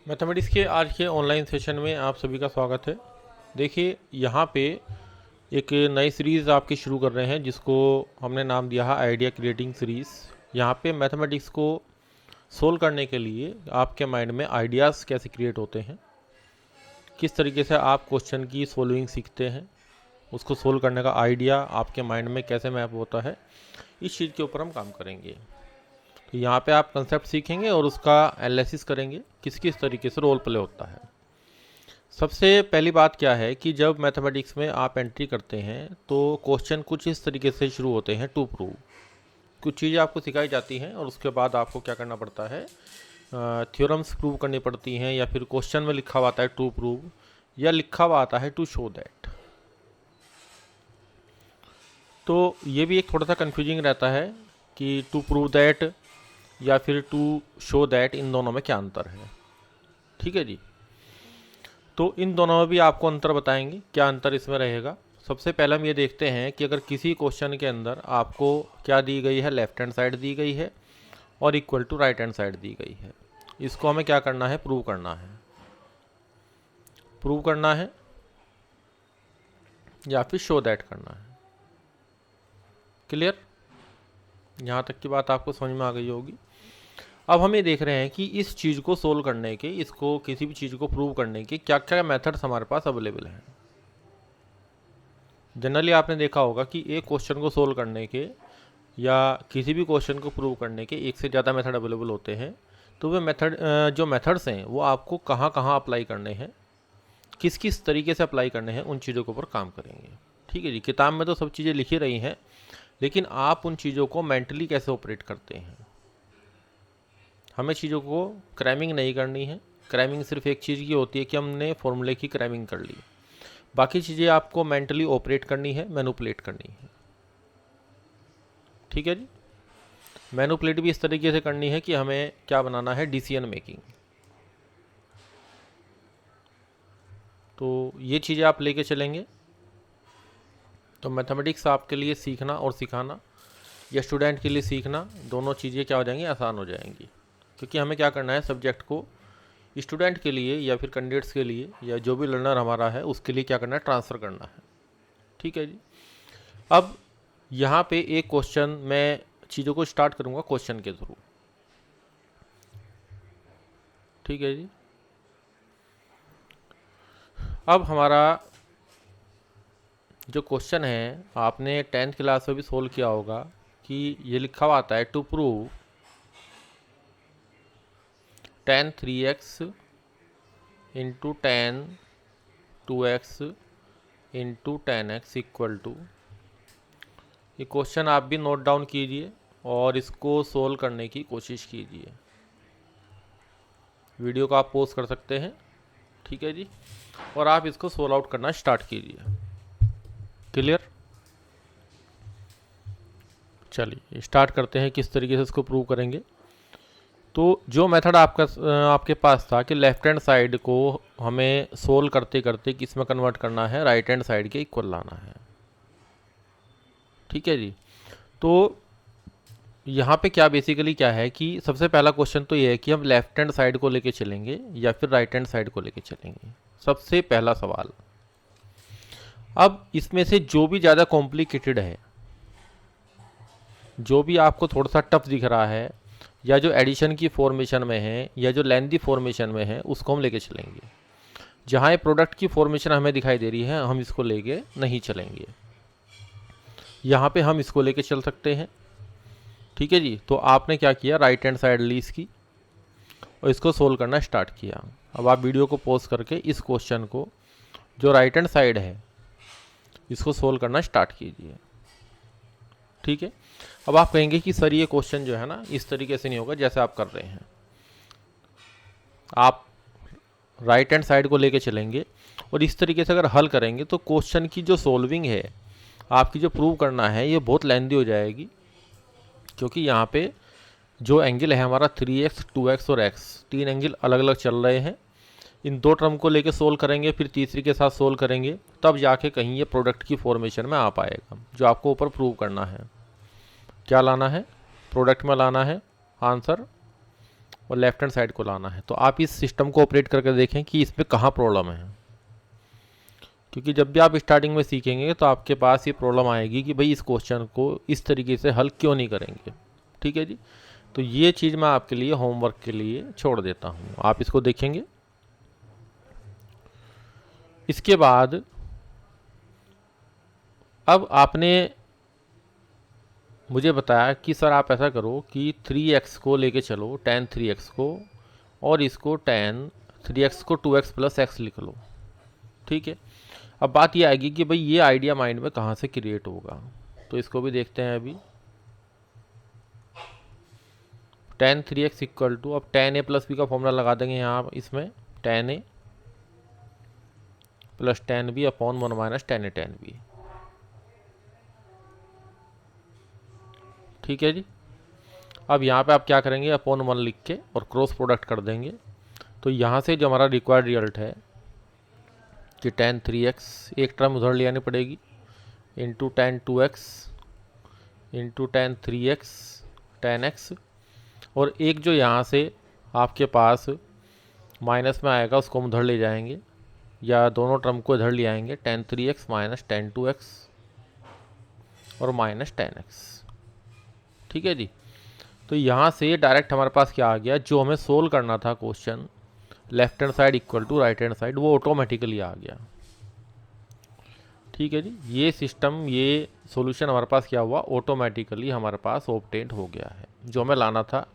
Mathematics के आज के ऑनलाइन सेशन में आप सभी का स्वागत है। देखिए यहाँ पे एक नई सीरीज़ आपकी शुरू कर रहे हैं जिसको हमने नाम दिया है आइडिया क्रिएटिंग सीरीज़। यहाँ पे मैथमेटिक्स को सोल्व करने के लिए आपके माइंड में आइडियाज़ कैसे क्रिएट होते हैं, किस तरीके से आप क्वेश्चन की सोल्विंग सीखते हैं, उसको सोल्व करने का आइडिया आपके माइंड में कैसे मैप होता है, इस चीज़ के ऊपर हम काम करेंगे। तो यहाँ पे आप कंसेप्ट सीखेंगे और उसका एनालिसिस करेंगे किस किस तरीके से रोल प्ले होता है। सबसे पहली बात क्या है कि जब मैथमेटिक्स में आप एंट्री करते हैं तो क्वेश्चन कुछ इस तरीके से शुरू होते हैं टू प्रूव। कुछ चीज़ें आपको सिखाई जाती हैं और उसके बाद आपको क्या करना पड़ता है, थ्योरम्स प्रूव करनी पड़ती हैं, या फिर क्वेश्चन में लिखा हुआ आता है टू प्रूव या लिखा हुआ आता है टू शो दैट। तो ये भी एक थोड़ा सा कन्फ्यूजिंग रहता है कि टू प्रूव दैट या फिर टू शो दैट, इन दोनों में क्या अंतर है। ठीक है जी, तो इन दोनों में भी आपको अंतर बताएंगे, क्या अंतर इसमें रहेगा। सबसे पहले हम ये देखते हैं कि अगर किसी क्वेश्चन के अंदर आपको क्या दी गई है, लेफ्ट हैंड साइड दी गई है और equal to right hand side दी गई है, इसको हमें क्या करना है, प्रूव करना है। प्रूव करना है या फिर शो दैट करना है। क्लियर? यहाँ तक की बात आपको समझ में आ गई होगी। अब हम ये देख रहे हैं कि इस चीज़ को सोल्व करने के, इसको किसी भी चीज़ को प्रूव करने के क्या क्या मेथड्स हमारे पास अवेलेबल हैं। जनरली आपने देखा होगा कि एक क्वेश्चन को सोल्व करने के या किसी भी क्वेश्चन को प्रूव करने के एक से ज़्यादा मेथड अवेलेबल होते हैं। तो वे मेथड जो मेथड्स हैं वो आपको कहाँ कहाँ अप्लाई करने हैं, किस किस तरीके से अप्लाई करने हैं, उन चीज़ों के ऊपर काम करेंगे। ठीक है जी, किताब में तो सब चीज़ें लिखी रही हैं, लेकिन आप उन चीज़ों को मेंटली कैसे ऑपरेट करते हैं। हमें चीज़ों को क्रैमिंग नहीं करनी है। क्रैमिंग सिर्फ एक चीज़ की होती है कि हमने फॉर्मूले की क्रैमिंग कर ली। बाकी चीज़ें आपको मेंटली ऑपरेट करनी है, मैनिपुलेट करनी है। ठीक है जी, मैनिपुलेट भी इस तरीके से करनी है कि हमें क्या बनाना है, डिसीजन मेकिंग। तो ये चीज़ें आप लेके चलेंगे तो मैथमेटिक्स आपके लिए सीखना और सिखाना, या स्टूडेंट के लिए सीखना, दोनों चीज़ें क्या हो जाएंगी, आसान हो जाएंगी। क्योंकि हमें क्या करना है, सब्जेक्ट को स्टूडेंट के लिए या फिर कैंडिडेट्स के लिए या जो भी लर्नर हमारा है उसके लिए क्या करना है, ट्रांसफ़र करना है। ठीक है जी। अब यहाँ पे एक क्वेश्चन, मैं चीज़ों को स्टार्ट करूँगा क्वेश्चन के थ्रू। ठीक है जी। अब हमारा जो क्वेश्चन है आपने 10th क्लास में भी सोल्व किया होगा कि ये लिखा हुआ आता है to prove tan 3x into tan 2x into tan x equal to. ये क्वेश्चन आप भी नोट डाउन कीजिए और इसको सोल्व करने की कोशिश कीजिए। वीडियो को आप पॉज कर सकते हैं। ठीक है जी, और आप इसको सोल्व आउट करना स्टार्ट कीजिए। क्लियर? चलिए स्टार्ट करते हैं किस तरीके से इसको प्रूव करेंगे। तो जो मेथड आपके पास था कि लेफ्ट हैंड साइड को हमें सोल्व करते करते किस में कन्वर्ट करना है, राइट हैंड साइड के इक्वल लाना है। ठीक है जी। तो यहाँ पे क्या बेसिकली क्या है कि सबसे पहला क्वेश्चन तो ये है कि हम लेफ्ट हैंड साइड को लेके चलेंगे या फिर राइट हैंड साइड को लेके चलेंगे, सबसे पहला सवाल। अब इसमें से जो भी ज़्यादा कॉम्प्लिकेटेड है, जो भी आपको थोड़ा सा टफ दिख रहा है, या जो एडिशन की फॉर्मेशन में है या जो लेंथी फॉर्मेशन में है, उसको हम लेके चलेंगे। जहाँ ये प्रोडक्ट की फॉर्मेशन हमें दिखाई दे रही है हम इसको लेके नहीं चलेंगे। यहाँ पे हम इसको लेके चल सकते हैं। ठीक है जी। तो आपने क्या किया, राइट हैंड साइड ली इसकी और इसको सोल्व करना स्टार्ट किया। अब आप वीडियो को पॉज करके इस क्वेश्चन को जो राइट हैंड साइड है इसको सोल्व करना स्टार्ट कीजिए। ठीक है। अब आप कहेंगे कि सर ये क्वेश्चन जो है ना इस तरीके से नहीं होगा जैसे आप कर रहे हैं। आप राइट हैंड साइड को लेके चलेंगे और इस तरीके से अगर हल करेंगे तो क्वेश्चन की जो सोल्विंग है, आपकी जो प्रूव करना है, ये बहुत लेंदी हो जाएगी। क्योंकि यहाँ पे जो एंगल है हमारा 3x 2x और x, तीन एंगल अलग अलग चल रहे हैं। इन दो टर्म को लेके सोल्व करेंगे, फिर तीसरी के साथ सोल्व करेंगे, तब जाके कहीं ये प्रोडक्ट की फॉर्मेशन में आ पाएगा। जो आपको ऊपर प्रूव करना है, क्या लाना है, प्रोडक्ट में लाना है आंसर और लेफ्ट हैंड साइड को लाना है। तो आप इस सिस्टम को ऑपरेट करके देखें कि इसमें कहाँ प्रॉब्लम है, क्योंकि जब भी आप स्टार्टिंग में सीखेंगे तो आपके पास ये प्रॉब्लम आएगी कि भाई इस क्वेश्चन को इस तरीके से हल क्यों नहीं करेंगे। ठीक है जी, तो ये चीज़ मैं आपके लिए होमवर्क के लिए छोड़ देता हूँ, आप इसको देखेंगे। इसके बाद अब आपने मुझे बताया कि सर आप ऐसा करो कि 3x को लेके चलो, tan 3x को, और इसको tan 3x को 2x प्लस x लिख लो। ठीक है, अब बात ये आएगी कि भाई ये आइडिया माइंड में कहाँ से क्रिएट होगा, तो इसको भी देखते हैं अभी। tan 3x इक्वल टू, अब tan a प्लस बी का फॉर्मूला लगा देंगे यहाँ इसमें, tan a plus tan b upon 1 minus tan a tan b। ठीक है जी, अब यहाँ पे आप क्या करेंगे, अपॉन 1 लिख के और क्रॉस प्रोडक्ट कर देंगे। तो यहाँ से जो हमारा रिक्वायर्ड रिजल्ट है कि tan 3x, एक टर्म उधर ले आनी पड़ेगी, into tan 2x into tan 3x tan x, और एक जो यहाँ से आपके पास माइनस में आएगा उसको हम उधर ले जाएंगे, या दोनों टर्म को इधर ले आएंगे, tan 3x minus tan 2x और माइनस tan x। ठीक है जी, तो यहाँ से डायरेक्ट हमारे पास क्या आ गया, जो हमें सोल्व करना था question left hand side equal to right hand side, वो ऑटोमेटिकली आ गया। ठीक है जी, ये सिस्टम, ये सॉल्यूशन हमारे पास क्या हुआ, ऑटोमेटिकली हमारे पास ऑब्टेंड हो गया है। जो हमें लाना था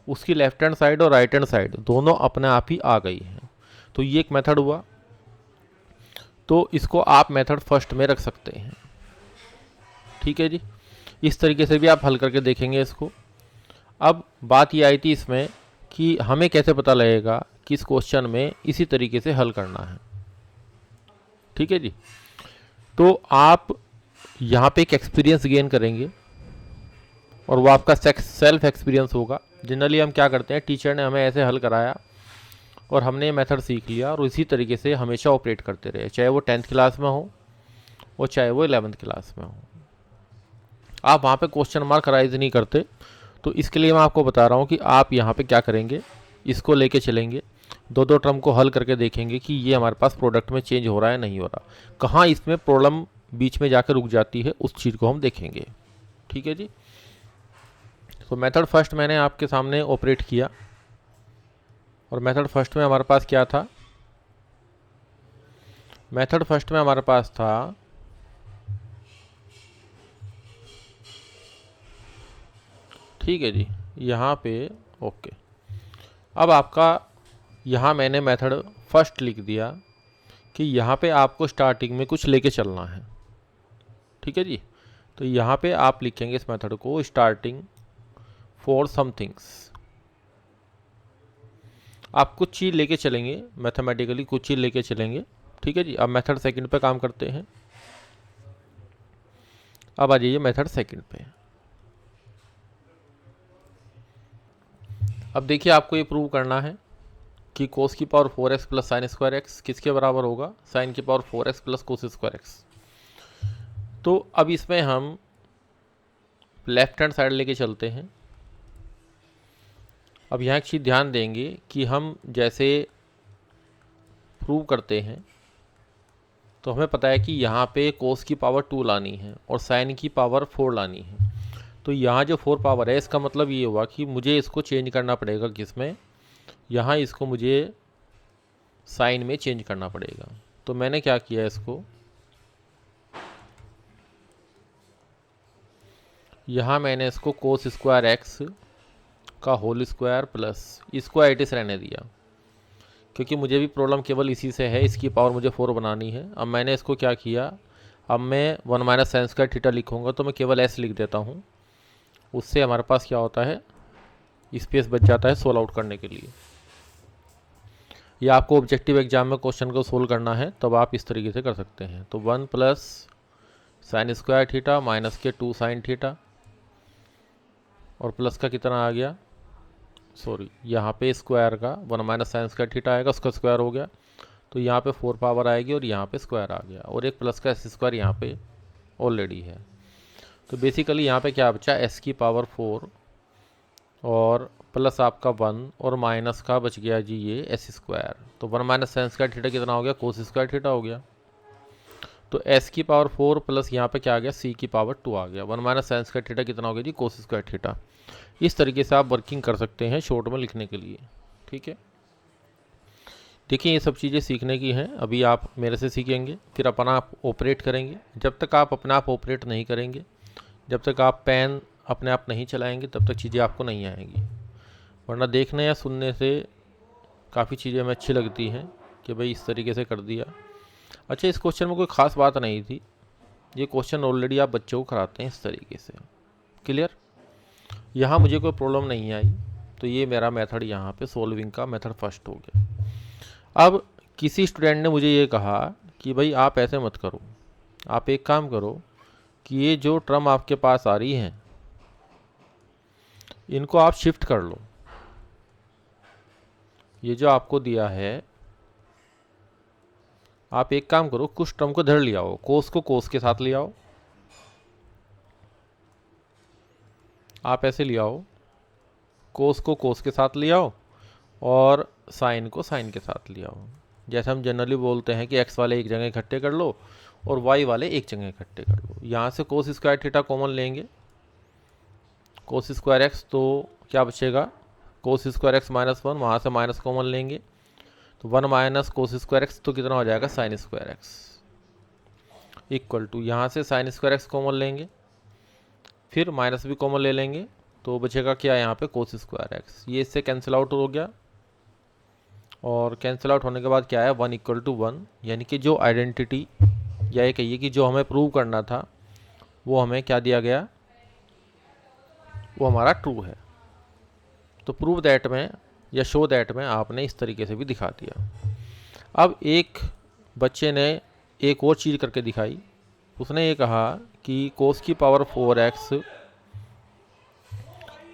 उसकी लेफ्ट हैंड साइड और राइट हैंड साइड दोनों अपने आप ही आ गई हैं। तो ये एक मेथड हुआ, तो इसको आप मेथड फर्स्ट में रख सकते हैं। ठीक है जी, इस तरीके से भी आप हल करके देखेंगे इसको। अब बात ये आई थी इसमें कि हमें कैसे पता लगेगा कि इस क्वेश्चन में इसी तरीके से हल करना है। ठीक है जी, तो आप यहाँ पे एक एक्सपीरियंस गेन करेंगे और वो आपका सेल्फ एक्सपीरियंस होगा। जनरली हम क्या करते हैं, टीचर ने हमें ऐसे हल कराया और हमने ये मेथड सीख लिया और इसी तरीके से हमेशा ऑपरेट करते रहे, चाहे वो 10th क्लास में हो और चाहे वो 11th क्लास में हो। आप वहाँ पे क्वेश्चन मार्क राइज नहीं करते। तो इसके लिए मैं आपको बता रहा हूँ कि आप यहाँ पे क्या करेंगे, इसको लेके चलेंगे, दो दो टर्म को हल करके देखेंगे कि ये हमारे पास प्रोडक्ट में चेंज हो रहा है नहीं हो रहा, कहाँ इसमें प्रॉब्लम बीच में जाकर रुक जाती है, उस चीज़ को हम देखेंगे। ठीक है जी, तो मेथड फर्स्ट मैंने आपके सामने ऑपरेट किया, और मेथड फर्स्ट में हमारे पास क्या था, मेथड फर्स्ट में हमारे पास था ठीक है जी, यहाँ पे ओके। अब आपका यहाँ मैंने मेथड फर्स्ट लिख दिया कि यहाँ पे आपको स्टार्टिंग में कुछ लेके चलना है। ठीक है जी, तो यहाँ पे आप लिखेंगे इस मेथड को स्टार्टिंग फॉर सम थिंग्स। आप कुछ चीज़ लेके चलेंगे, मैथमेटिकली कुछ चीज़ लेके चलेंगे। ठीक है जी, अब मेथड सेकंड पे काम करते हैं। अब आ जाइए मेथड सेकंड पे। अब देखिए आपको ये प्रूव करना है कि कोस की power 4x plus sign square x किसके बराबर होगा, साइन की power 4x plus cos square x. तो अब इसमें हम लेफ्ट हैंड साइड लेके चलते हैं। अब यहाँ एक चीज़ ध्यान देंगे कि हम जैसे प्रूव करते हैं तो हमें पता है कि यहाँ पे कोस की पावर 2 लानी है और साइन की पावर 4 लानी है। तो यहाँ जो 4 पावर है इसका मतलब ये हुआ कि मुझे इसको चेंज करना पड़ेगा किसमें, यहाँ इसको मुझे साइन में चेंज करना पड़ेगा। तो मैंने क्या किया, इसको यहाँ मैंने इसको कोस स्क्वायर एक्स का होल स्क्वायर प्लस इसको एटिस रहने दिया, क्योंकि मुझे भी प्रॉब्लम केवल इसी से है, इसकी पावर मुझे 4 बनानी है। अब मैंने इसको क्या किया, अब मैं 1 माइनस साइन स्क्वायर थीटा लिखूँगा तो मैं केवल एस लिख देता हूँ, उससे हमारे पास क्या होता है, स्पेस बच जाता है सोल्व आउट करने के लिए। या आपको ऑब्जेक्टिव एग्जाम में क्वेश्चन को सोल्व करना है तब आप इस तरीके से कर सकते हैं। तो 1 plus sine square theta minus के 2 साइन थीटा, और प्लस का कितना आ गया, सॉरी यहाँ पे स्क्वायर का 1 माइनस साइन स्क्वायर थीटा आएगा, उसका स्क्वायर हो गया, तो यहाँ पे 4 पावर आएगी और यहाँ पे स्क्वायर आ गया, और एक प्लस का एस स्क्वायर यहाँ पे ऑलरेडी है। तो बेसिकली यहाँ पे क्या बचा, एस की पावर 4 और प्लस आपका 1 और माइनस का बच गया जी ये एस स्क्वायर। तो 1 माइनस साइन स्क्वायर थीटा कितना हो गया, कोस स्क्वायर थीटा हो गया। तो एस की पावर 4 प्लस यहाँ पे क्या आ गया, सी की पावर 2 आ गया। 1 माइनस साइन स्क्वायर थीटा कितना हो गया जी, कोस स्क्वायर थीटा। इस तरीके से आप वर्किंग कर सकते हैं शॉर्ट में लिखने के लिए। ठीक है, देखिए ये सब चीज़ें सीखने की हैं। अभी आप मेरे से सीखेंगे, फिर अपना आप ऑपरेट करेंगे। जब तक आप अपना आप ऑपरेट नहीं करेंगे, जब तक आप पेन अपने आप नहीं चलाएंगे, तब तक चीज़ें आपको नहीं आएंगी। वरना देखने या सुनने से काफ़ी चीज़ें हमें अच्छी लगती हैं कि भाई इस तरीके से कर दिया। अच्छा, इस क्वेश्चन में कोई ख़ास बात नहीं थी, ये क्वेश्चन ऑलरेडी आप बच्चों को कराते हैं इस तरीके से। क्लियर, यहाँ मुझे कोई प्रॉब्लम नहीं आई, तो ये मेरा मेथड यहाँ पे सॉल्विंग का मेथड फर्स्ट हो गया। अब किसी स्टूडेंट ने मुझे ये कहा कि भाई आप ऐसे मत करो, आप एक काम करो कि ये जो टर्म आपके पास आ रही हैं इनको आप शिफ्ट कर लो। ये जो आपको दिया है, आप एक काम करो, कुछ टर्म को धर लिया हो, कोस को कोस के साथ ले आओ, आप ऐसे ले आओ, कोस को कोस के साथ ले आओ और साइन को साइन के साथ ले आओ। जैसे हम जनरली बोलते हैं कि एक्स वाले एक जगह इकट्ठे कर लो और वाई वाले एक जगह इकट्ठे कर लो। यहाँ से कोस स्क्वायर थीटा कॉमन लेंगे, कोस स्क्वायर एक्स, तो क्या बचेगा, कोस स्क्वायर एक्स माइनस 1, वहाँ से माइनस कॉमन लेंगे तो 1 माइनस कोस स्क्वायर एक्स, तो कितना हो जाएगा, sine square X, equal to यहाँ से साइन स्क्वायर एक्स कॉमन लेंगे, फिर माइनस भी कॉमन ले लेंगे, तो बचेगा क्या यहाँ पे, कोस स्क्वायर एक्स। ये इससे कैंसिल आउट हो गया और कैंसिल आउट होने के बाद क्या है, 1 इक्वल टू 1, यानी कि जो आइडेंटिटी या ये कहिए कि जो हमें प्रूव करना था वो हमें क्या दिया गया, वो हमारा ट्रू है। तो प्रूव दैट में या शो दैट में आपने इस तरीके से भी दिखा दिया। अब एक बच्चे ने एक और चीज़ करके दिखाई, उसने ये कहा कि कोस की पावर 4x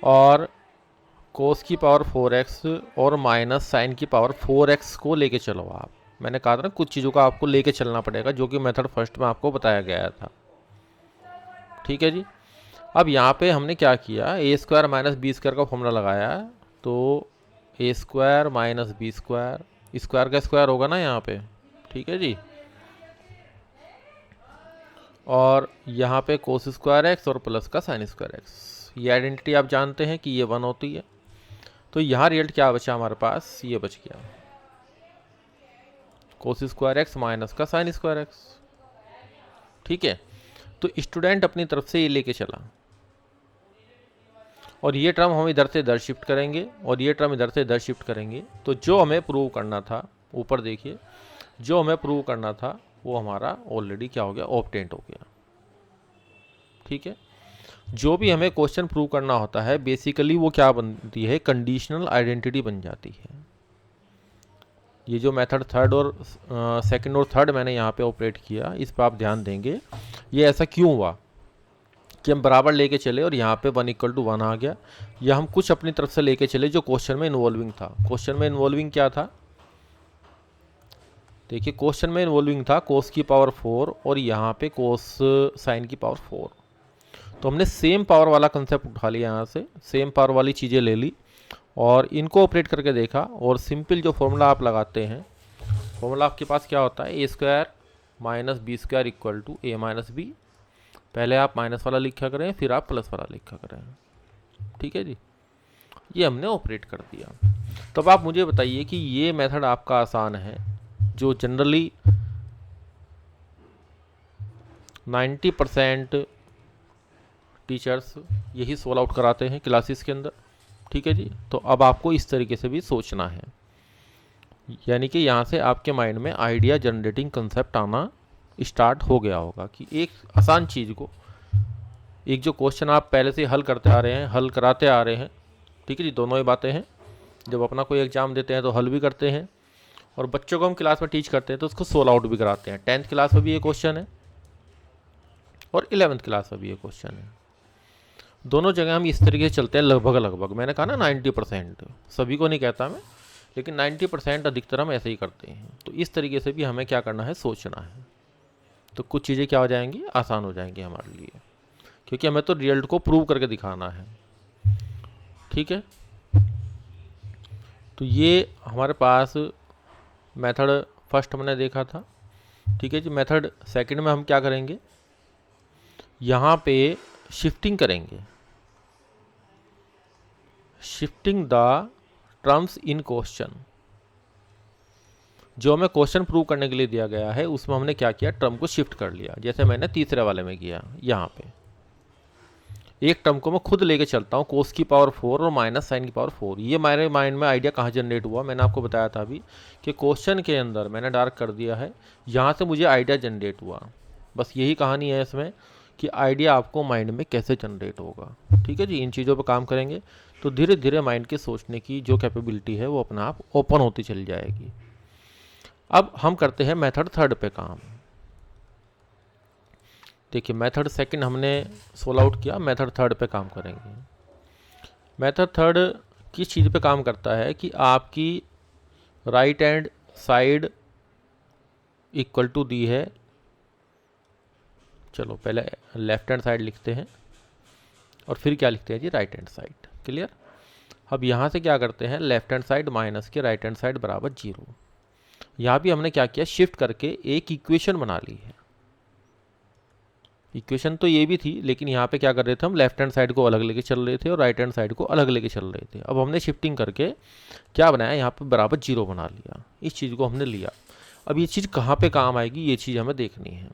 और कोस की पावर 4x और माइनस साइन की पावर 4x को लेके चलो आप। मैंने कहा था ना कुछ चीज़ों का आपको लेके चलना पड़ेगा, जो कि मेथड फर्स्ट में आपको बताया गया था। ठीक है जी, अब यहाँ पे हमने क्या किया, A square minus B square का फॉर्मूला लगाया, तो A square minus B square, square का स्क्वायर होगा ना यहाँ पे, ठीक है जी, और यहाँ पे कोस स्क्वायर एक्स और प्लस का साइन स्क्वायर एक्स। ये आइडेंटिटी आप जानते हैं कि ये 1 होती है। तो यहाँ रिजल्ट क्या बचा हमारे पास, ये बच गया कोस स्क्वायर एक्स माइनस का साइन स्क्वायर एक्स। ठीक है, तो स्टूडेंट अपनी तरफ से ये लेके चला और ये टर्म हम इधर से इधर शिफ्ट करेंगे और ये टर्म इधर से इधर शिफ्ट करेंगे। तो जो हमें प्रूव करना था, ऊपर देखिए, जो हमें प्रूव करना था वो हमारा ऑलरेडी क्या हो गया, ऑब्टेंट हो गया। ठीक है, जो भी हमें क्वेश्चन प्रूव करना होता है बेसिकली वो क्या बनती है, कंडीशनल आइडेंटिटी बन जाती है। ये जो मेथड थर्ड और सेकंड और थर्ड मैंने यहाँ पे ऑपरेट किया, इस पर आप ध्यान देंगे। ये ऐसा क्यों हुआ कि हम बराबर लेके चले और यहाँ पे 1 इक्वल टू 1 आ गया, या हम कुछ अपनी तरफ से लेके चले जो क्वेश्चन में इन्वॉल्विंग था। क्वेश्चन में इन्वॉल्विंग क्या था, देखिए क्वेश्चन में इन्वॉल्विंग था कोस की पावर 4 और यहाँ पे कोस साइन की पावर 4। तो हमने सेम पावर वाला कंसेप्ट उठा लिया, यहाँ से सेम पावर वाली चीज़ें ले ली और इनको ऑपरेट करके देखा। और सिंपल जो फॉर्मूला आप लगाते हैं, फॉर्मूला आपके पास क्या होता है, A square minus B square equal to A minus B. पहले आप माइनस वाला लिखा करें, फिर आप प्लस वाला लिखा करें। ठीक है जी, ये हमने ऑपरेट कर दिया। तब आप मुझे बताइए कि ये मेथड आपका आसान है, जो जनरली 90% टीचर्स यही सोल्व आउट कराते हैं क्लासेस के अंदर। ठीक है जी, तो अब आपको इस तरीके से भी सोचना है, यानी कि यहाँ से आपके माइंड में आइडिया जनरेटिंग कंसेप्ट आना स्टार्ट हो गया होगा कि एक आसान चीज़ को, एक जो क्वेश्चन आप पहले से हल करते आ रहे हैं, हल कराते आ रहे हैं। ठीक है जी, दोनों ही बातें हैं। जब अपना कोई एग्ज़ाम देते हैं तो हल भी करते हैं, और बच्चों को हम क्लास में टीच करते हैं तो उसको सोल्व आउट भी कराते हैं। 10th क्लास में भी ये क्वेश्चन है और 11th क्लास में भी ये क्वेश्चन है। दोनों जगह हम इस तरीके से चलते हैं लगभग। मैंने कहा ना 90%, सभी को नहीं कहता मैं, लेकिन 90% अधिकतर हम ऐसे ही करते हैं। तो इस तरीके से भी हमें क्या करना है, सोचना है। तो कुछ चीज़ें क्या हो जाएंगी, आसान हो जाएंगी हमारे लिए, क्योंकि हमें तो रिजल्ट को प्रूव करके दिखाना है। ठीक है, तो ये हमारे पास मेथड फर्स्ट हमने देखा था। ठीक है जी। मेथड सेकंड में हम क्या करेंगे, यहाँ पे शिफ्टिंग करेंगे, shifting the terms in question. जो हमें क्वेश्चन प्रूव करने के लिए दिया गया है उसमें हमने क्या किया, टर्म को शिफ्ट कर लिया, जैसे मैंने तीसरे वाले में किया। यहाँ पे एक टर्म को मैं खुद लेके चलता हूँ, कोस की पावर 4 और माइनस साइन की पावर 4। ये मेरे माइंड में आइडिया कहाँ जनरेट हुआ, मैंने आपको बताया था अभी कि क्वेश्चन के अंदर मैंने डार्क कर दिया है, यहाँ से मुझे आइडिया जनरेट हुआ। बस यही कहानी है इसमें कि आइडिया आपको माइंड में कैसे जनरेट होगा। ठीक है जी। इन चीज़ों पर काम करेंगे तो धीरे धीरे माइंड के सोचने की जो कैपेबिलिटी है वो अपने आप ओपन होती चली जाएगी। अब हम करते हैं मेथड थर्ड पे काम। देखिए मेथड सेकंड हमने सोल्व आउट किया, मेथड थर्ड पे काम करेंगे। मेथड थर्ड किस चीज़ पे काम करता है कि आपकी right hand side equal to दी है, चलो पहले लेफ्ट हैंड साइड लिखते हैं और फिर क्या लिखते हैं जी, राइट हैंड साइड। क्लियर। अब यहाँ से क्या करते हैं, लेफ्ट हैंड साइड माइनस के राइट हैंड साइड बराबर 0। यहाँ भी हमने क्या किया, शिफ्ट करके एक इक्वेशन बना ली है। इक्वेशन तो ये भी थी, लेकिन यहाँ पे क्या कर रहे थे हम, लेफ्ट हैंड साइड को अलग लेके चल रहे थे और राइट हैंड साइड को अलग लेके चल रहे थे। अब हमने शिफ्टिंग करके क्या बनाया, यहाँ पे बराबर 0 बना लिया। इस चीज़ को हमने लिया। अब ये चीज़ कहाँ पे काम आएगी, ये चीज़ हमें देखनी है।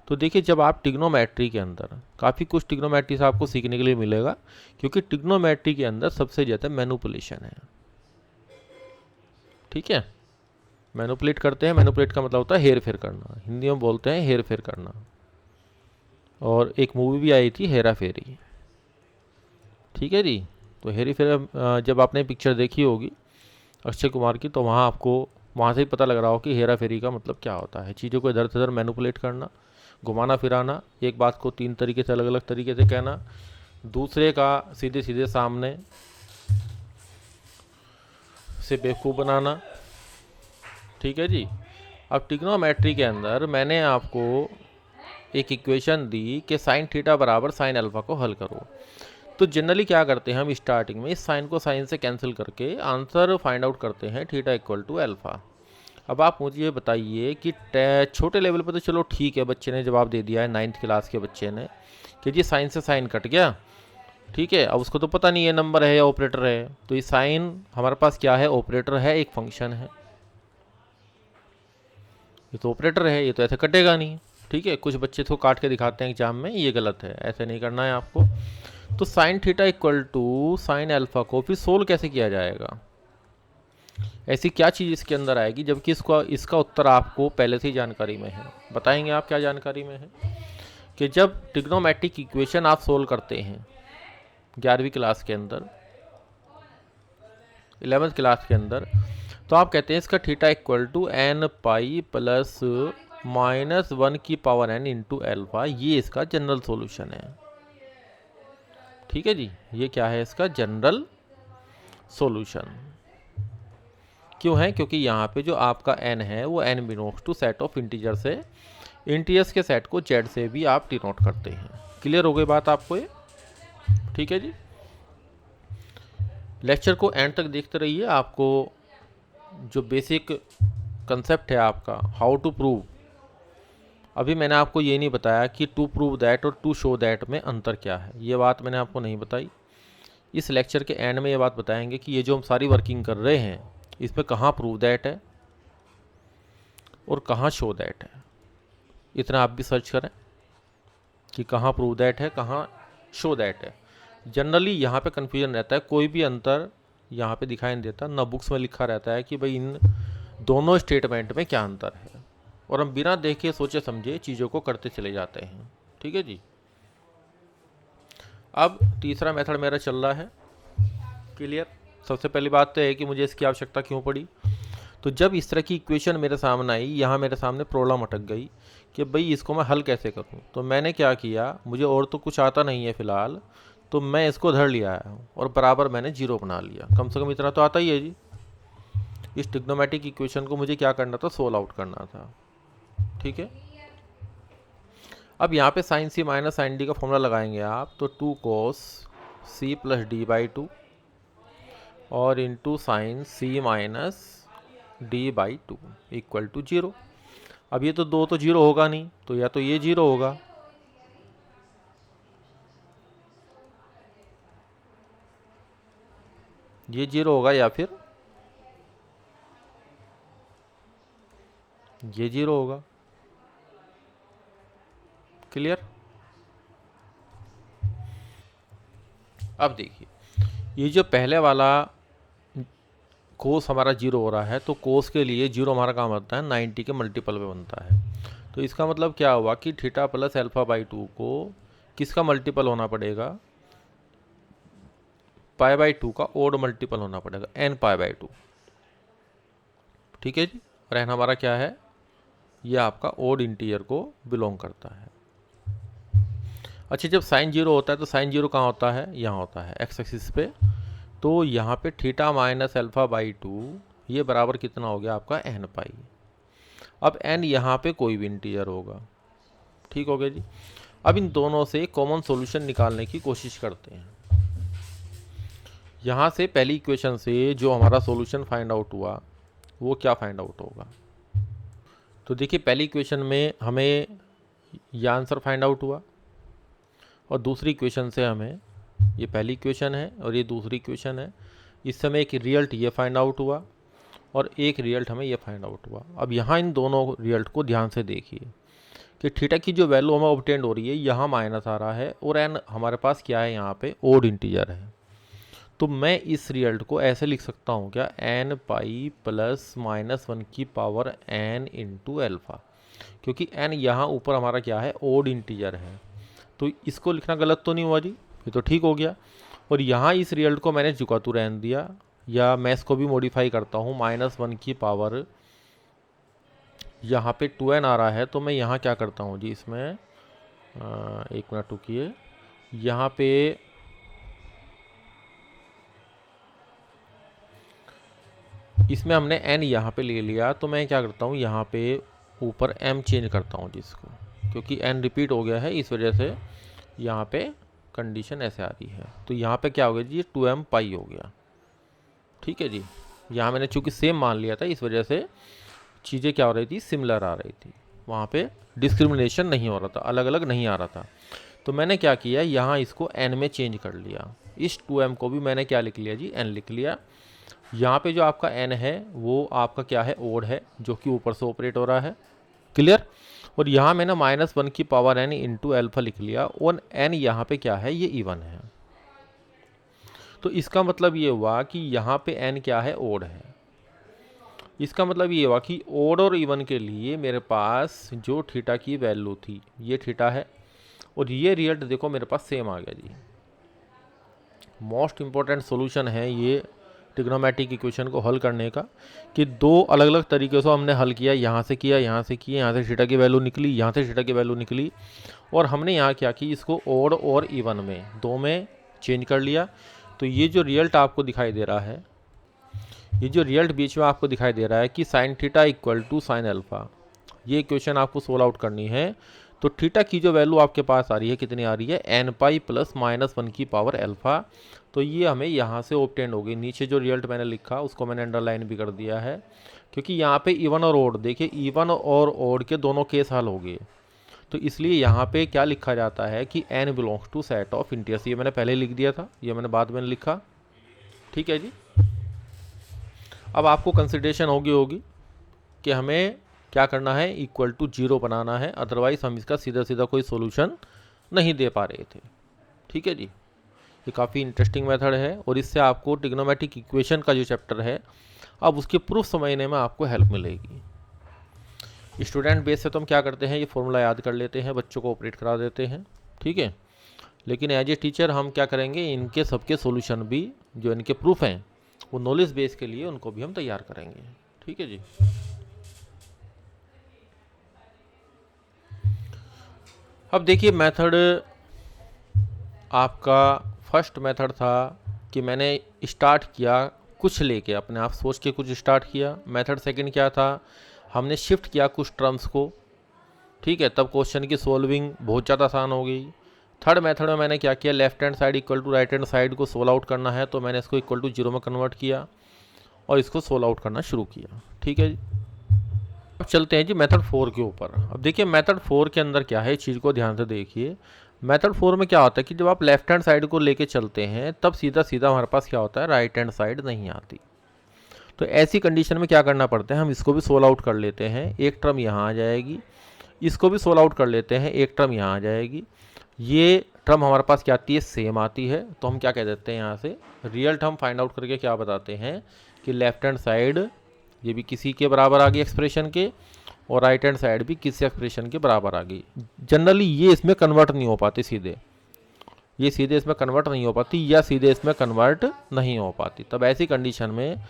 तो देखिए जब आप ट्रिग्नोमेट्री के अंदर, काफ़ी कुछ ट्रिग्नोमेट्री से आपको सीखने के लिए मिलेगा, क्योंकि ट्रिग्नोमेट्री के अंदर सबसे ज़्यादा मैनिपुलेशन है। ठीक है। मैनिपुलेट करते हैं, मैनिपुलेट का मतलब होता है हेर फेर करना, हिंदी में बोलते हैं हेर फेर करना। और एक मूवी भी आई थी, हेरा फेरी। ठीक है जी। तो हेरी फेरी जब आपने पिक्चर देखी होगी अक्षय कुमार की, तो वहाँ आपको वहाँ से ही पता लग रहा हो कि हेरा फेरी का मतलब क्या होता है। चीज़ों को इधर से उधर मैनिपुलेट करना, घुमाना फिराना, एक बात को 3 तरीके से अलग अलग तरीके से कहना, दूसरे का सीधे सीधे सामने से बेवकूफ़ बनाना। ठीक है जी। अब ट्रिग्नोमेट्री के अंदर मैंने आपको एक इक्वेशन दी कि साइन थीटा बराबर साइन अल्फा को हल करो। तो जनरली क्या करते हैं हम, स्टार्टिंग में इस साइन को साइन से कैंसिल करके आंसर फाइंड आउट करते हैं, थीटा इक्वल टू अल्फा। अब आप मुझे ये बताइए कि छोटे लेवल पर तो चलो ठीक है, बच्चे ने जवाब दे दिया है, 9th क्लास के बच्चे ने, कि जी साइन से साइन कट गया। ठीक है। अब उसको तो पता नहीं है नंबर है या ऑपरेटर है। तो ये साइन हमारे पास क्या है, ऑपरेटर है, एक फंक्शन है। ये तो ऑपरेटर है, ये तो ऐसे कटेगा नहीं। ठीक है। कुछ बच्चे तो काट के दिखाते हैं एग्जाम में, ये गलत है, ऐसे नहीं करना है आपको। तो sine theta equal to sine alpha को फिर सोल्व कैसे किया जाएगा, ऐसी क्या चीज़ इसके अंदर आएगी, जबकि इसका उत्तर आपको पहले से ही जानकारी में है। बताएंगे आप क्या जानकारी में है, कि जब ट्रिग्नोमेट्रिक इक्वेशन आप सोल्व करते हैं 11वीं क्लास के अंदर, 11th क्लास के अंदर, तो आप कहते हैं इसका theta equal to n pi plus minus 1 की पावर n इंटू एल्फा, ये इसका जनरल सॉल्यूशन है। ठीक है जी। ये क्या है, इसका जनरल सॉल्यूशन। क्यों है, क्योंकि यहाँ पे जो आपका n है वो n belongs to set of integer से, इंटीजर्स के सेट को z से भी आप डिनोट करते हैं। क्लियर हो गई बात आपको ये। ठीक है जी। लेक्चर को एंड तक देखते रहिए, आपको जो बेसिक कंसेप्ट है आपका हाउ टू प्रूव, अभी मैंने आपको ये नहीं बताया कि टू प्रूव दैट और टू शो दैट में अंतर क्या है, ये बात मैंने आपको नहीं बताई। इस लेक्चर के एंड में ये बात बताएंगे कि ये जो हम सारी वर्किंग कर रहे हैं इस पर कहाँ प्रूव दैट है और कहाँ शो दैट है। इतना आप भी सर्च करें कि कहाँ प्रूव दैट है, कहाँ शो दैट है। जनरली यहाँ पे कन्फ्यूजन रहता है, कोई भी अंतर यहाँ पे दिखाई नहीं देता ना, बुक्स में लिखा रहता है कि भाई इन दोनों स्टेटमेंट में क्या अंतर है, और हम बिना देखे सोचे समझे चीज़ों को करते चले जाते हैं। ठीक है जी। अब तीसरा मेथड मेरा चल रहा है। क्लियर। सबसे पहली बात तो है कि मुझे इसकी आवश्यकता क्यों पड़ी। तो जब इस तरह की इक्वेशन मेरे सामने आई, यहाँ मेरे सामने प्रॉब्लम अटक गई कि भाई इसको मैं हल कैसे करूँ, तो मैंने क्या किया, मुझे और तो कुछ आता नहीं है फ़िलहाल, तो मैं इसको धर लिया है और बराबर मैंने 0 बना लिया। कम से कम इतना तो आता ही है जी। इस ट्रिग्नोमेट्रिक इक्वेशन को मुझे क्या करना था, सोल्व आउट करना था। ठीक है। अब यहाँ पे sine C minus sine D का फॉर्मूला लगाएंगे आप, तो 2 cos c plus D by 2 और into sine C minus D by two equal to 0। अब ये तो 2 तो 0 होगा नहीं, तो या तो ये 0 होगा, ये 0 होगा, या फिर ये 0 होगा। क्लियर? अब देखिए, ये जो पहले वाला कोस हमारा 0 हो रहा है, तो कोस के लिए 0 हमारा काम बनता है 90 के मल्टीपल में बनता है। तो इसका मतलब क्या हुआ कि थीटा प्लस अल्फा बाई 2 को किसका मल्टीपल होना पड़ेगा, पाई बाई 2 का ओड मल्टीपल होना पड़ेगा, n पाई बाई 2। ठीक है जी। और n हमारा क्या है, ये आपका ओड इंटीजर को बिलोंग करता है। अच्छा, जब साइन 0 होता है तो साइन 0 कहाँ होता है, यहाँ होता है एक्स एक्सिस पे। तो यहाँ पे थीटा माइनस अल्फा बाई 2 ये बराबर कितना हो गया आपका n पाई। अब n यहाँ पे कोई भी इंटीजर होगा। ठीक हो गया जी। अब इन दोनों से कॉमन सॉल्यूशन निकालने की कोशिश करते हैं। यहाँ से पहली इक्वेशन से जो हमारा सॉल्यूशन फाइंड आउट हुआ वो क्या फाइंड आउट होगा। तो देखिए, पहली इक्वेशन में हमें यह आंसर फाइंड आउट हुआ, और दूसरी इक्वेशन से हमें, ये पहली इक्वेशन है और ये दूसरी इक्वेशन है, इससे हमें एक रिजल्ट ये फाइंड आउट हुआ और एक रिजल्ट हमें ये फाइंड आउट हुआ। अब यहाँ इन दोनों रिजल्ट को ध्यान से देखिए कि थीटा की जो वैल्यू हमें ऑब्टेंड हो रही है यहाँ माइनस आ रहा है, और एन हमारे पास क्या है, यहाँ पे ओड इंटीजर है। तो मैं इस रिजल्ट को ऐसे लिख सकता हूँ क्या, एन पाई प्लस माइनस 1 की पावर एन इंटू एल्फा, क्योंकि एन यहाँ ऊपर हमारा क्या है, ओड इंटीजर है। तो इसको लिखना गलत तो नहीं हुआ जी, ये तो ठीक हो गया। और यहाँ इस रिजल्ट को मैंने जुकातू रहने दिया, या मैं इसको भी मॉडिफाई करता हूँ, -1 की पावर, यहाँ पे 2n आ रहा है, तो मैं यहाँ क्या करता हूँ जी, इसमें एक मिनट रुकिए, यहाँ पे इसमें हमने n यहाँ पे ले लिया, तो मैं क्या करता हूँ, यहाँ पे ऊपर m चेंज करता हूँ जिसको, क्योंकि n रिपीट हो गया है, इस वजह से यहाँ पे कंडीशन ऐसे आ रही है। तो यहाँ पे क्या हो गया जी, 2m पाई हो गया। ठीक है जी। यहाँ मैंने चूंकि सेम मान लिया था, इस वजह से चीज़ें क्या हो रही थी, सिमिलर आ रही थी, वहाँ पे डिस्क्रिमिनेशन नहीं हो रहा था, अलग अलग नहीं आ रहा था। तो मैंने क्या किया, यहाँ इसको n में चेंज कर लिया, इस 2m को भी मैंने क्या लिख लिया जी, n लिख लिया। यहाँ पे जो आपका n है वो आपका क्या है, ओड है, जो कि ऊपर से ऑपरेट हो रहा है। क्लियर? और यहाँ मैंने -1 की पावर n इंटू एल्फा लिख लिया, और n यहाँ पे क्या है, ये इवन है। तो इसका मतलब ये हुआ कि यहाँ पे n क्या है, ओड है। इसका मतलब ये हुआ कि ओड और इवन के लिए मेरे पास जो थीटा की वैल्यू थी, ये थीटा है, और ये रिजल्ट देखो मेरे पास सेम आ गया जी। मोस्ट इंपॉर्टेंट सॉल्यूशन है ये ट्रिग्नोमेट्रिक इक्वेशन को हल करने का, कि दो अलग अलग तरीके से हमने हल किया, यहाँ से किया, यहाँ से किया, यहाँ से थीटा की वैल्यू निकली, यहाँ से थीटा की वैल्यू निकली, और हमने यहाँ क्या कि इसको ओड और इवन में, दो में चेंज कर लिया। तो ये जो रिजल्ट आपको दिखाई दे रहा है, ये जो रिजल्ट बीच में आपको दिखाई दे रहा है कि sine theta equal to sine alpha, ये इक्वेशन आपको सोल्व आउट करनी है। तो थीटा की जो वैल्यू आपके पास आ रही है, कितनी आ रही है, एन पाई प्लस -1 की पावर अल्फा। तो ये हमें यहाँ से ऑब्टेंड हो गई। नीचे जो रिजल्ट मैंने लिखा उसको मैंने अंडरलाइन भी कर दिया है, क्योंकि यहाँ पे इवन और ओड, देखिए इवन और ओड के दोनों केस हल हो गए। तो इसलिए यहाँ पे क्या लिखा जाता है कि n belongs to set of integers. ये मैंने पहले लिख दिया था, ये मैंने बाद में लिखा। ठीक है जी। अब आपको कंसिडरेशन होगी कि हमें क्या करना है, इक्वल टू 0 बनाना है, अदरवाइज हम इसका सीधा सीधा कोई सोल्यूशन नहीं दे पा रहे थे। ठीक है जी। ये काफ़ी इंटरेस्टिंग मेथड है, और इससे आपको ट्रिग्नोमेट्रिक इक्वेशन का जो चैप्टर है, अब उसके प्रूफ समझने में आपको हेल्प मिलेगी। स्टूडेंट बेस से तो हम क्या करते हैं, ये फॉर्मूला याद कर लेते हैं, बच्चों को ऑपरेट करा देते हैं। ठीक है। लेकिन एज ए टीचर हम क्या करेंगे, इनके सबके सोल्यूशन भी, जो इनके प्रूफ हैं, वो नॉलेज बेस के लिए उनको भी हम तैयार करेंगे। ठीक है जी। अब देखिए, मेथड आपका फर्स्ट मेथड था कि मैंने स्टार्ट किया कुछ लेके, अपने आप सोच के कुछ स्टार्ट किया। मेथड सेकंड क्या था, हमने शिफ्ट किया कुछ टर्म्स को। ठीक है, तब क्वेश्चन की सॉल्विंग बहुत ज़्यादा आसान हो गई। थर्ड मेथड में मैंने क्या किया, left hand side equal to right hand side को सोल्व आउट करना है, तो मैंने इसको इक्वल टू 0 में कन्वर्ट किया और इसको सोल्व आउट करना शुरू किया। ठीक है जी। अब चलते हैं जी मेथड 4 के ऊपर। अब देखिए मेथड 4 के अंदर क्या है, इस चीज़ को ध्यान से देखिए। मेथड 4 में क्या होता है कि जब आप लेफ्ट हैंड साइड को लेके चलते हैं तब सीधा सीधा हमारे पास क्या होता है, राइट हैंड साइड नहीं आती। तो ऐसी कंडीशन में क्या करना पड़ता है, हम इसको भी सोल्व आउट कर लेते हैं, एक टर्म यहाँ आ जाएगी, इसको भी सोल्व आउट कर लेते हैं, एक टर्म यहाँ आ जाएगी, ये टर्म हमारे पास क्या आती है, सेम आती है। तो हम क्या कह देते हैं, यहाँ से रियल टर्म फाइंड आउट करके क्या बताते हैं कि लेफ्ट हैंड साइड ये भी किसी के बराबर आ गई एक्सप्रेशन के, और राइट हैंड साइड भी किसी एक्सप्रेशन के बराबर आ गई। जनरली ये इसमें कन्वर्ट नहीं हो पाती सीधे, ये सीधे इसमें कन्वर्ट नहीं हो पाती या सीधे इसमें कन्वर्ट नहीं हो पाती। तब ऐसी कंडीशन में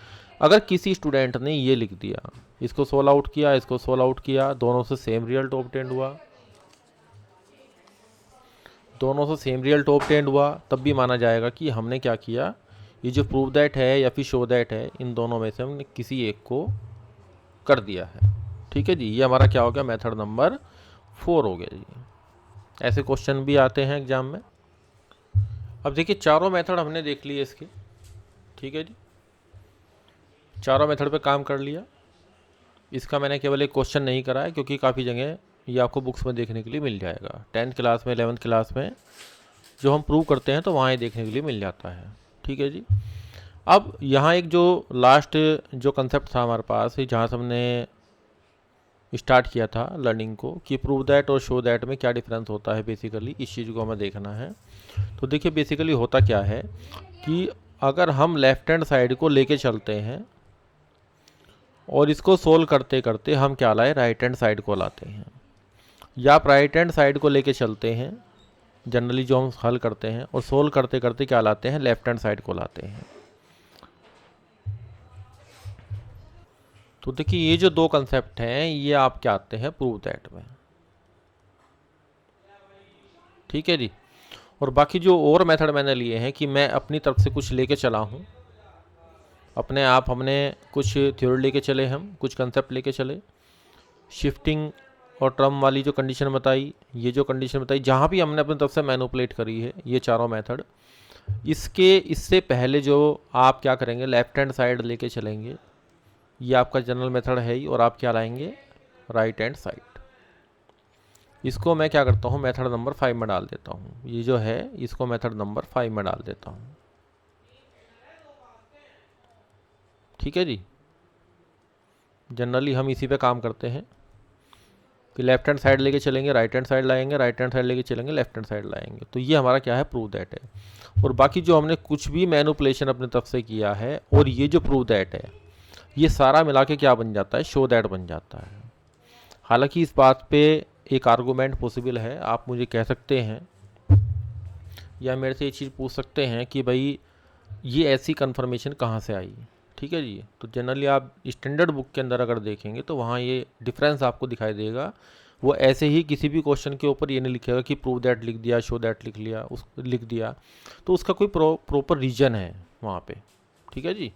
अगर किसी स्टूडेंट ने ये लिख दिया, इसको सोल्व आउट किया, इसको सोल्व आउट किया, दोनों से सेम रिजल्ट ऑब्टेंड हुआ, दोनों से सेम रिजल्ट ऑब्टेंड हुआ, तब भी माना जाएगा कि हमने क्या किया, ये जो प्रूव दैट है या फिर शो दैट है, इन दोनों में से हमने किसी एक को कर दिया है। ठीक है जी, ये हमारा क्या हो गया, मेथड नंबर 4 हो गया जी। ऐसे क्वेश्चन भी आते हैं एग्जाम में। अब देखिए चारों मेथड हमने देख लिए इसके। ठीक है जी, चारों मेथड पे काम कर लिया। इसका मैंने केवल एक क्वेश्चन नहीं करा है क्योंकि काफ़ी जगह ये आपको बुक्स में देखने के लिए मिल जाएगा। 10th क्लास में, 11th क्लास में जो हम प्रूव करते हैं तो वहाँ ये देखने के लिए मिल जाता है। ठीक है जी। अब यहाँ एक जो लास्ट जो कंसेप्ट था हमारे पास, जहाँ से हमने स्टार्ट किया था लर्निंग को, कि प्रूव दैट और शो दैट में क्या डिफरेंस होता है, बेसिकली इस चीज़ को हमें देखना है। तो देखिए बेसिकली होता क्या है कि अगर हम लेफ्ट हैंड साइड को लेके चलते हैं और इसको सोल्व करते करते हम क्या लाए, राइट हैंड साइड को लाते हैं, या आप राइट हैंड साइड को लेके चलते हैं जनरली जो हम हल करते हैं, और सोल्व करते करते क्या लाते हैं, लेफ्ट हैंड साइड को लाते हैं। तो देखिए ये जो दो कंसेप्ट हैं ये आप क्या आते हैं, प्रूव दैट में। ठीक है जी। और बाकी जो और मेथड मैंने लिए हैं कि मैं अपनी तरफ से कुछ लेके चला हूँ, अपने आप हमने कुछ थ्योरी लेके चले, हम कुछ कंसेप्ट लेके चले, शिफ्टिंग और टर्म वाली जो कंडीशन बताई, ये जो कंडीशन बताई, जहाँ भी हमने अपनी तरफ से मैनिपुलेट करी है ये चारों मेथड, इससे पहले जो आप क्या करेंगे, लेफ्ट हैंड साइड लेके चलेंगे, ये आपका जनरल मेथड है ही, और आप क्या लाएंगे, राइट हैंड साइड। इसको मैं क्या करता हूँ, मेथड नंबर 5 में डाल देता हूँ, ये जो है इसको मेथड नंबर 5 में डाल देता हूँ। ठीक है जी। जनरली हम इसी पे काम करते हैं कि लेफ्ट हैंड साइड लेके चलेंगे, राइट हैंड साइड लाएंगे, राइट हैंड साइड लेके चलेंगे, लेफ्ट हैंड साइड लाएंगे। तो ये हमारा क्या है, प्रूव दैट है। और बाकी जो हमने कुछ भी मैनिपुलेशन अपनी तरफ से किया है, और ये जो प्रूव दैट है, ये सारा मिला के क्या बन जाता है, शो दैट बन जाता है। हालांकि इस बात पे एक आर्गूमेंट पॉसिबल है, आप मुझे कह सकते हैं या मेरे से ये चीज़ पूछ सकते हैं कि भाई ये ऐसी कन्फर्मेशन कहाँ से आई। ठीक है जी। तो जनरली आप स्टैंडर्ड बुक के अंदर अगर देखेंगे तो वहाँ ये डिफरेंस आपको दिखाई देगा। वो ऐसे ही किसी भी क्वेश्चन के ऊपर ये नहीं लिखेगा कि प्रूव दैट लिख दिया, शो दैट लिख दिया, तो उसका कोई प्रॉपर रीजन है वहाँ पे। ठीक है जी।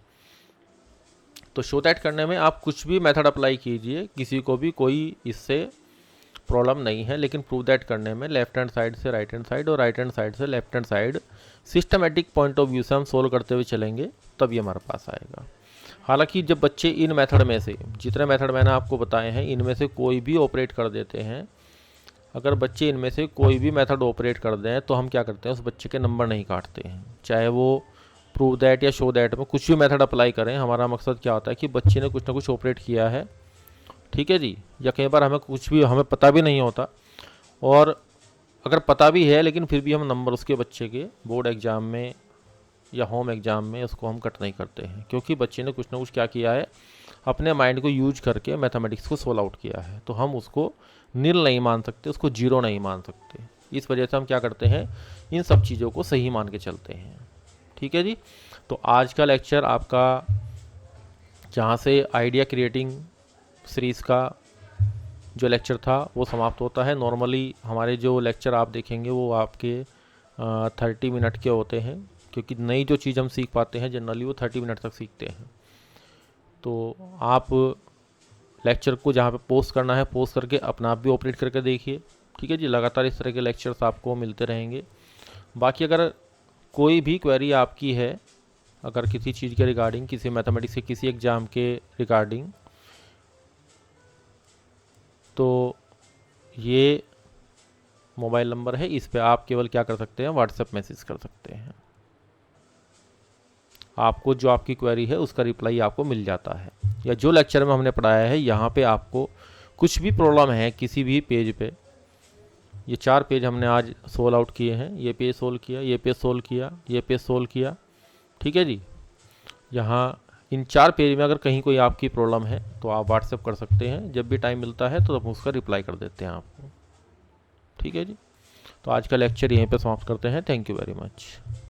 तो शो दैट करने में आप कुछ भी मेथड अप्लाई कीजिए, किसी को भी कोई इससे प्रॉब्लम नहीं है, लेकिन प्रूव दैट करने में लेफ्ट हैंड साइड से राइट हैंड साइड और राइट हैंड साइड से left hand side systematic point of view से हम सोल्व करते हुए चलेंगे, तब ये हमारे पास आएगा। हालांकि जब बच्चे इन मेथड में से, जितने मेथड मैंने आपको बताए हैं, इनमें से कोई भी ऑपरेट कर देते हैं, अगर बच्चे इनमें से कोई भी मेथड ऑपरेट कर दें तो हम क्या करते हैं, उस बच्चे के नंबर नहीं काटते हैं। चाहे वो प्रूव दैट या शो दैट में कुछ भी मेथड अप्लाई करें, हमारा मकसद क्या होता है कि बच्चे ने कुछ ना कुछ ऑपरेट किया है। ठीक है जी। या कई बार हमें पता भी नहीं होता, और अगर पता भी है लेकिन फिर भी हम नंबर उसके बच्चे के बोर्ड एग्ज़ाम में या होम एग्ज़ाम में उसको हम कट नहीं करते हैं, क्योंकि बच्चे ने कुछ ना कुछ क्या किया है, अपने माइंड को यूज करके मैथमेटिक्स को सोल्व आउट किया है। तो हम उसको नील नहीं मान सकते, उसको जीरो नहीं मान सकते। इस वजह से हम क्या करते हैं, इन सब चीज़ों को सही मान के चलते हैं। ठीक है जी। तो आज का लेक्चर आपका जहाँ से आइडिया क्रिएटिंग सीरीज़ का जो लेक्चर था वो समाप्त होता है। नॉर्मली हमारे जो लेक्चर आप देखेंगे वो आपके 30 मिनट के होते हैं, क्योंकि नई जो चीज़ हम सीख पाते हैं जनरली वो 30 मिनट तक सीखते हैं। तो आप लेक्चर को जहाँ पे पोस्ट करना है पोस्ट करके अपना आप भी ऑपरेट करके देखिए। ठीक है जी, लगातार इस तरह के लेक्चर्स आपको मिलते रहेंगे। बाकी अगर कोई भी क्वेरी आपकी है, अगर किसी चीज़ के रिगार्डिंग, किसी मैथमेटिक्स के किसी एग्ज़ाम के रिगार्डिंग, तो ये मोबाइल नंबर है, इस पे आप केवल क्या कर सकते हैं, व्हाट्सएप मैसेज कर सकते हैं। आपको जो आपकी क्वेरी है उसका रिप्लाई आपको मिल जाता है। या जो लेक्चर में हमने पढ़ाया है, यहाँ पे आपको कुछ भी प्रॉब्लम है किसी भी पेज पे, ये 4 पेज हमने आज सोल्व आउट किए हैं, ये पेज सोल्व किया, ये पेज सोल्व किया, ये पेज सोल्व किया, ठीक है जी। यहाँ इन 4 पेज में अगर कहीं कोई आपकी प्रॉब्लम है तो आप व्हाट्सएप कर सकते हैं, जब भी टाइम मिलता है तो हम उसका रिप्लाई कर देते हैं आपको, ठीक है जी। तो आज का लेक्चर यहीं पे समाप्त करते हैं। Thank you very much.